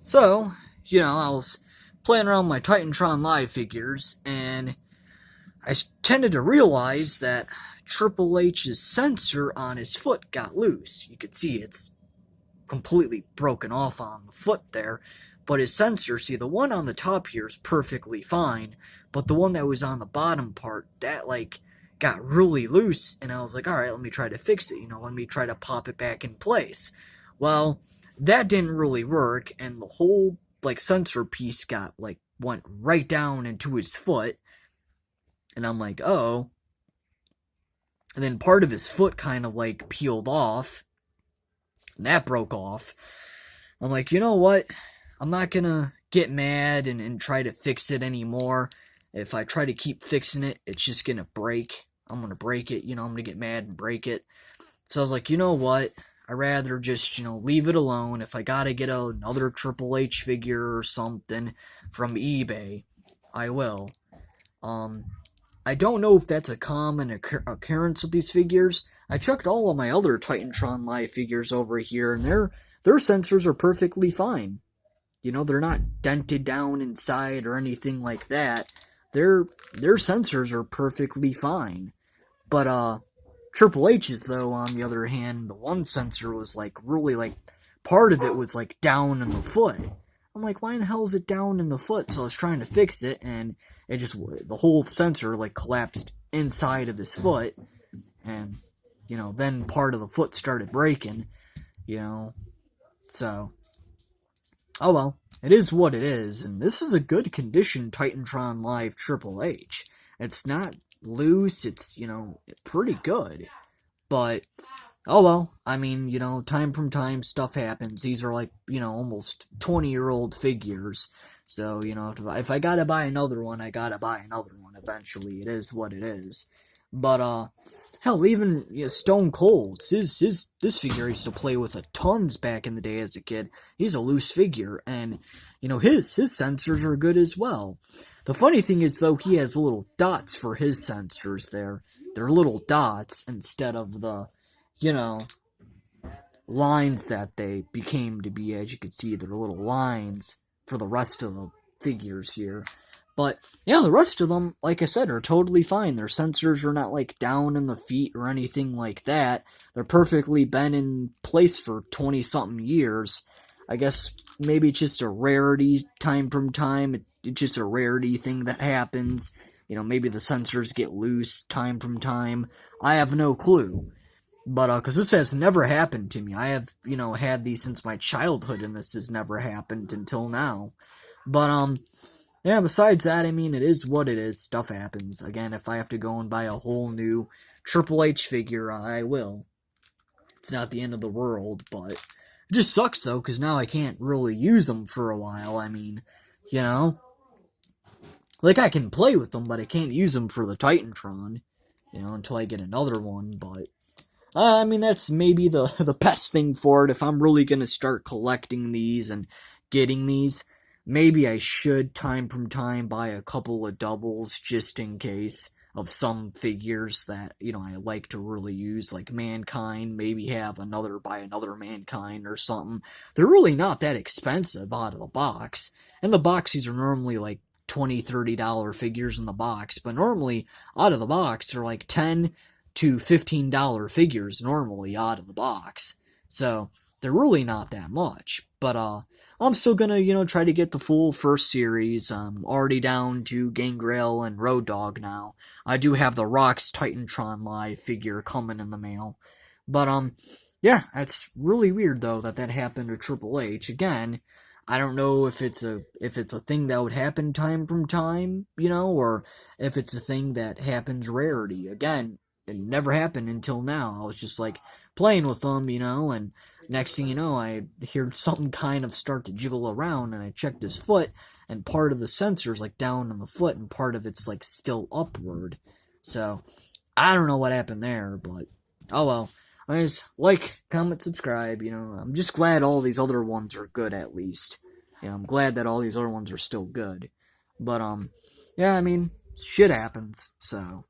So, I was playing around with my TitanTron Live figures, and I tended to realize that Triple H's sensor on his foot got loose. You could see it's completely broken off on the foot there, but his sensor, see, the one on the top here is perfectly fine, but the one that was on the bottom part, that, got really loose, and I was like, alright, let me try to fix it, let me try to pop it back in place. Well, that didn't really work, and the whole, sensor piece went right down into his foot, and I'm like, oh. And then part of his foot kind of, peeled off, and that broke off. I'm like, you know what? I'm not gonna get mad and try to fix it anymore. If I try to keep fixing it, it's just gonna break. I'm gonna break it, I'm gonna get mad and break it. So I was like, you know what? I'd rather just, leave it alone. If I gotta get another Triple H figure or something from eBay, I will. I don't know if that's a common occurrence with these figures. I checked all of my other TitanTron Live figures over here, and their sensors are perfectly fine. They're not dented down inside or anything like that. Their sensors are perfectly fine. But Triple H's, though, on the other hand, the one sensor was really part of it was down in the foot. I'm like, why in the hell is it down in the foot? So I was trying to fix it, and it just, the whole sensor collapsed inside of his foot, and then part of the foot started breaking, so, oh well, it is what it is, and this is a good condition TitanTron Live Triple H. It's not loose, it's, pretty good, but oh well, I mean, time from time, stuff happens. These are almost 20-year-old figures. So, if I gotta buy another one, I gotta buy another one eventually. It is what it is. But, hell, even Stone Cold, this figure I used to play with a tons back in the day as a kid. He's a loose figure, and, his sensors are good as well. The funny thing is, though, he has little dots for his sensors there. They're little dots instead of the lines that they became to be. As you can see, they're little lines for the rest of the figures here. But, yeah, the rest of them, like I said, are totally fine. Their sensors are not, down in the feet or anything like that. They're perfectly been in place for 20-something years. I guess maybe it's just a rarity time from time. It's just a rarity thing that happens. Maybe the sensors get loose time from time. I have no clue. But, because this has never happened to me. I have, had these since my childhood, and this has never happened until now. But, yeah, besides that, I mean, it is what it is. Stuff happens. Again, if I have to go and buy a whole new Triple H figure, I will. It's not the end of the world, but it just sucks, though, because now I can't really use them for a while. I mean, I can play with them, but I can't use them for the TitanTron, until I get another one, but I mean, that's maybe the best thing for it. If I'm really going to start collecting these and getting these, maybe I should time from time buy a couple of doubles just in case of some figures that, I like to really use, like Mankind, maybe buy another Mankind or something. They're really not that expensive out of the box. In the box, these are normally $20, $30 figures in the box, but normally out of the box, they're $10 to $15 figures normally out of the box. So, they're really not that much. But, I'm still gonna, try to get the full first series. I'm already down to Gangrel and Road Dogg now. I do have the Rock's TitanTron Live figure coming in the mail. But, yeah, it's really weird, though, that happened to Triple H. Again, I don't know if it's a thing that would happen time from time, or if it's a thing that happens rarity. Again, it never happened until now. I was just playing with them, and next thing you know, I hear something kind of start to jiggle around, and I checked his foot, and part of the sensor's down in the foot, and part of it's still upward. So, I don't know what happened there, but oh well. Anyways, comment, subscribe, I'm just glad all these other ones are good at least. I'm glad that all these other ones are still good. But, yeah, I mean, shit happens, so